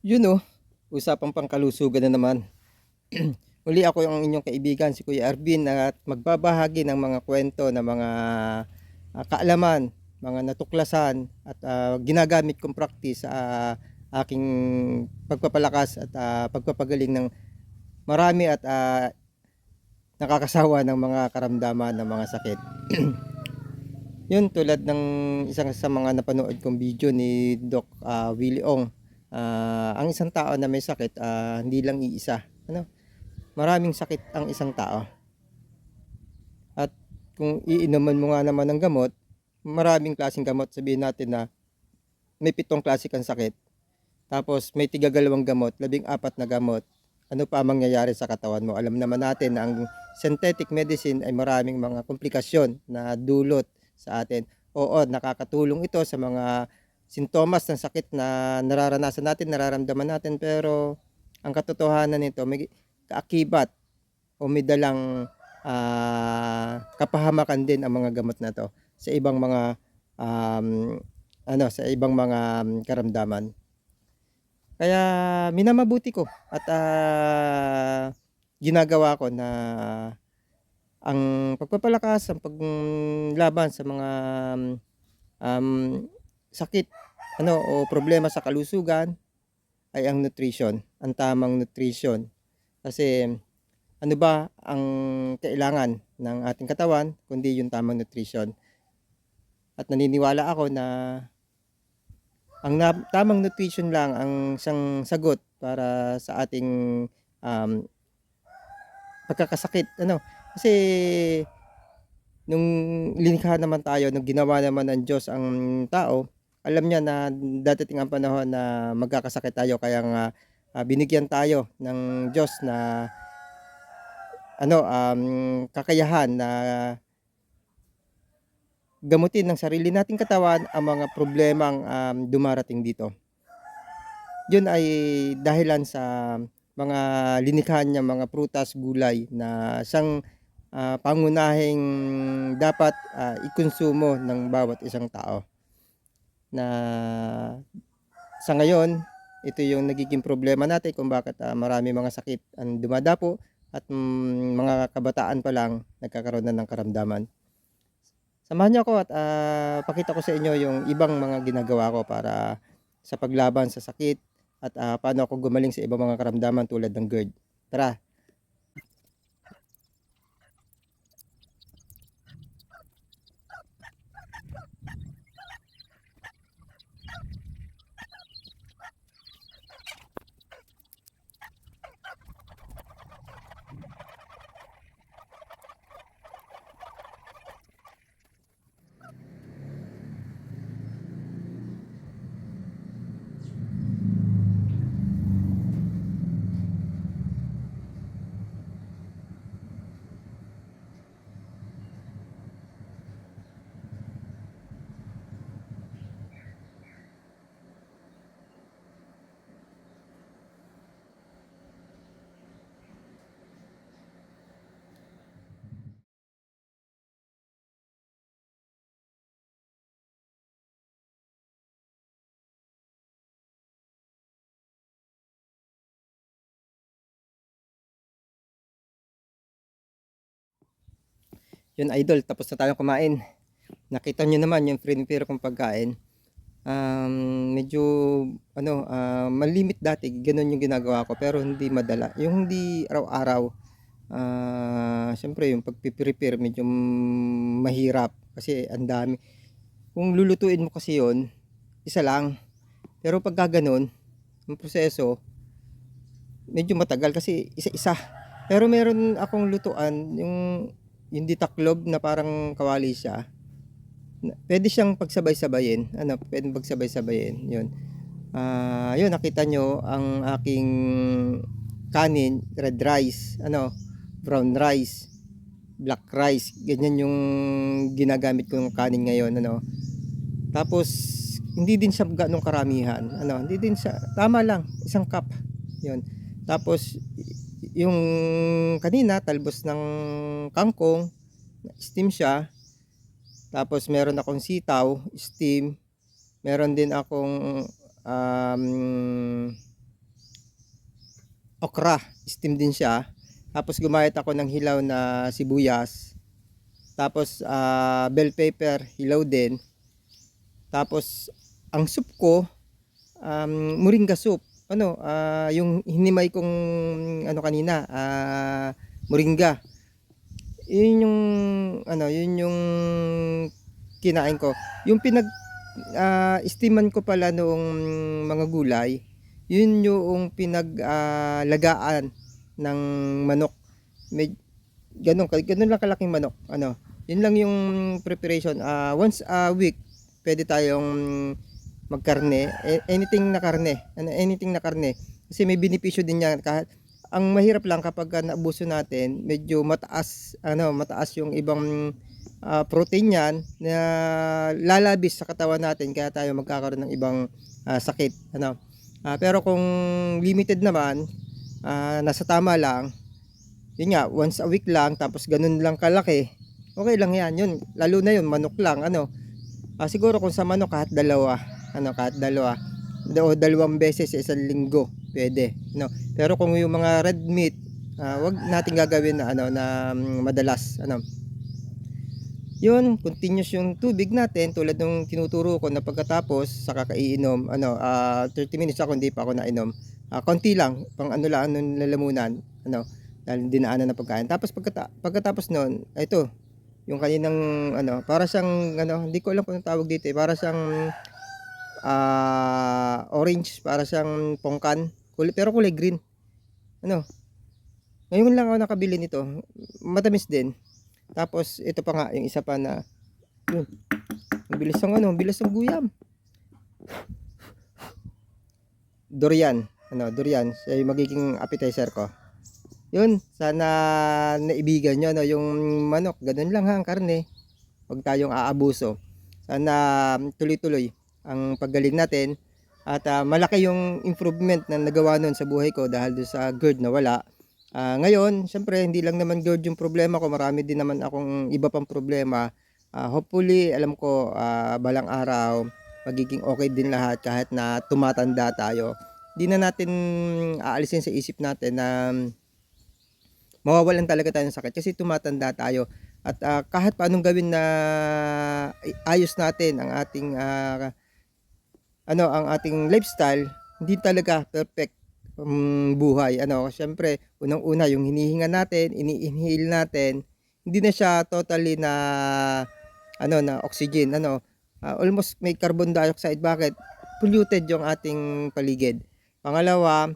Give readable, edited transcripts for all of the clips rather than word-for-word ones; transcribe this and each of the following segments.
Yun oh, usapang pangkalusugan na naman. Muli ako yung inyong kaibigan, si Kuya Arvin, at magbabahagi ng mga kwento ng mga kaalaman, mga natuklasan at ginagamit kong practice sa aking pagpapalakas at pagpapagaling ng marami at nakakasawa ng mga karamdaman ng mga sakit. Yun, tulad ng isang sa mga napanood kong video ni Doc Willie Ong. Ang isang tao na may sakit, hindi lang iisa. Ano? Maraming sakit ang isang tao. At kung iinuman mo nga naman ng gamot, maraming klaseng gamot. Sabihin natin na may 7 klase kang sakit. Tapos may tigagalawang gamot, 14 na gamot. Ano pa ang mangyayari sa katawan mo? Alam naman natin na ang synthetic medicine ay maraming mga komplikasyon na dulot sa atin. Oo, nakakatulong ito sa mga sintomas ng sakit na nararanasan natin, nararamdaman natin, pero ang katotohanan nito may kaakibat o may dalang kapahamakan din ang mga gamot na to sa ibang mga um, sa ibang mga karamdaman. Kaya minamabuti ko at ginagawa ko na ang pagpapalakas, ang paglaban sa mga um, sakit o problema sa kalusugan ay ang nutrition, ang tamang nutrition. Kasi ano ba ang kailangan ng ating katawan kundi yung tamang nutrition. At naniniwala ako na ang tamang nutrition lang ang isang sagot para sa ating um, pagkakasakit. Kasi nung linikha naman tayo, nung ginawa naman ng Diyos ang tao, alam niya na dadating ang panahon na magkakasakit tayo. Kaya nga binigyan tayo ng Diyos na kakayahan na gamutin ng sarili nating katawan ang mga problemang dumarating dito. Yun ay dahilan sa mga linikha niya, mga prutas, gulay na siyang pangunahing dapat ikonsumo ng bawat isang tao. Na sa ngayon, ito yung nagiging problema natin kung bakit marami mga sakit ang dumadapo at mga kabataan pa lang nagkakaroon na ng karamdaman. Samahan niyo ako at pakita ko sa inyo yung ibang mga ginagawa ko para sa paglaban sa sakit at paano ako gumaling sa ibang mga karamdaman tulad ng GERD. Tara! Yun idol, tapos na tayong kumain. Nakita nyo naman yung prepare kong pagkain. Medyo malimit dati, ganun yung ginagawa ko, pero hindi madala. Yung hindi araw-araw, syempre yung pagpiprepare medyo mahirap kasi ang dami. Kung lulutuin mo kasi yon, isa lang. Pero pag ganun, yung proseso, medyo matagal kasi isa-isa. Pero meron akong lutuan, yung ditaklob na parang kawali siya. Pwede siyang pagsabay-sabayin. Pwedeng pagsabay-sabayin. Yun. Yun, nakita nyo ang aking kanin, red rice, brown rice, black rice. Ganyan yung ginagamit kong kanin ngayon, Tapos hindi din siya ganong karamihan. Hindi din siya, tama lang, isang cup. Yun. Tapos yung kanina talbos ng kangkong, steam siya. Tapos meron akong sitaw, steam. Meron din akong okra, steam din siya. Tapos gumamit ako ng hilaw na sibuyas. Tapos bell pepper, hilaw din. Tapos ang soup ko, moringa soup. Yung hinimay kong kanina, moringa. Yun yung kinain ko. Yung steaman ko pala noong mga gulay, yun yung lagaan ng manok. Ganun lang kalaking manok. Yun lang yung preparation. Once a week, pwede tayong magkarne. Anything na karne. Anything na karne. Kasi may benepisyo din yan. Ang mahirap lang kapag naabuso natin, medyo mataas yung ibang protein yan na lalabis sa katawan natin, kaya tayo magkakaroon ng ibang sakit. Pero kung limited naman, nasa tama lang, yun nga, once a week lang, tapos ganun lang kalaki, okay lang yan. Yun, lalo na yun, manok lang. Siguro kung sa manok, kahit dalawa o 2 beses sa isang linggo, pwede. Pero kung yung mga red meat, wag natin gagawin na madalas. Yun, continuous yung tubig natin, tulad ng tinuturo ko na pagkatapos sa kakaiinom, 30 minutes ako, hindi pa ako nainom. Konti lang, pang lang nung lalamunan, dahil dinaanan na pagkain. Tapos pagkatapos noon, ito, yung kaninang para siyang hindi ko alam kung anong tawag dito, para siyang orange, para siyang pongkan, pero kulay green. Ngayon lang ako nakabili nito, matamis din. Tapos ito pa nga, yung isa pa na yun, bilis ng guyam. Durian, durian, siya yung magiging appetizer ko. Yun, sana naibigan nyo yung manok, ganun lang ang karne. Huwag tayong aabuso. Sana tuloy-tuloy ang paggaling natin. At malaki yung improvement na nagawa nun sa buhay ko dahil doon sa GERD na wala. Ngayon, syempre, hindi lang naman GERD yung problema ko. Marami din naman akong iba pang problema. Hopefully, alam ko, balang araw, magiging okay din lahat kahit na tumatanda tayo. Hindi na natin aalisin sa isip natin na mawawalan talaga tayo ng sakit kasi tumatanda tayo. At kahit paanong gawin na ayos natin ang ating ang ating lifestyle, hindi talaga perfect buhay. Syempre, unang-una yung hinihinga natin, ini-inhale natin, hindi na siya totally na na oxygen, almost may carbon dioxide. Bakit? Polluted yung ating paligid. Pangalawa,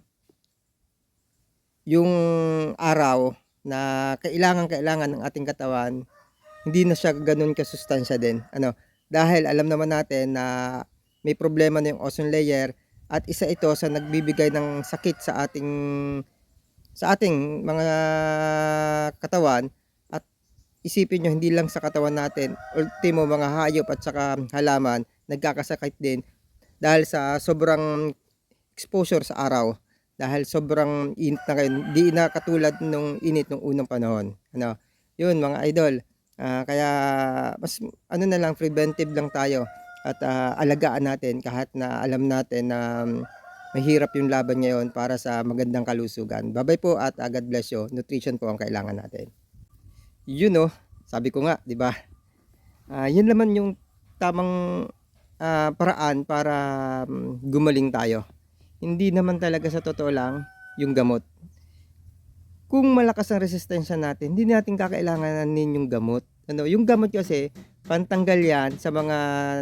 yung araw na kailangan ng ating katawan, hindi na siya ganoon kasustansya din. Dahil alam naman natin na may problema na yung ozone layer, at isa ito sa nagbibigay ng sakit sa ating mga katawan. At isipin nyo, hindi lang sa katawan natin, ultimo mga hayop at saka halaman nagkakasakit din dahil sa sobrang exposure sa araw. Dahil sobrang init na ngayon, di na katulad nung init nung unang panahon. Yun mga idol. Kaya mas na lang, preventive lang tayo at alagaan natin kahit na alam natin na mahirap yung laban ngayon para sa magandang kalusugan. Bye-bye po at God bless you. Nutrition po ang kailangan natin. Yun sabi ko nga, di ba? Yun naman yung tamang paraan para gumaling tayo. Hindi naman talaga sa totoo lang yung gamot. Kung malakas ang resistensya natin, hindi natin kakailanganin yung gamot. Yung gamot kasi, pantanggal yan sa mga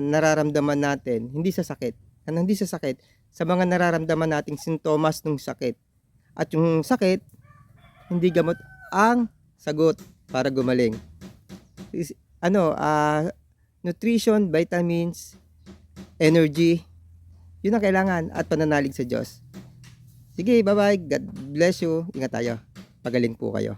nararamdaman natin, hindi sa sakit. Hindi sa sakit, sa mga nararamdaman nating sintomas ng sakit. At yung sakit, hindi gamot ang sagot para gumaling. Nutrition, vitamins, energy, yun ang kailangan, at pananalig sa Diyos. Sige, bye-bye. God bless you. Ingat tayo. Pagaling po kayo.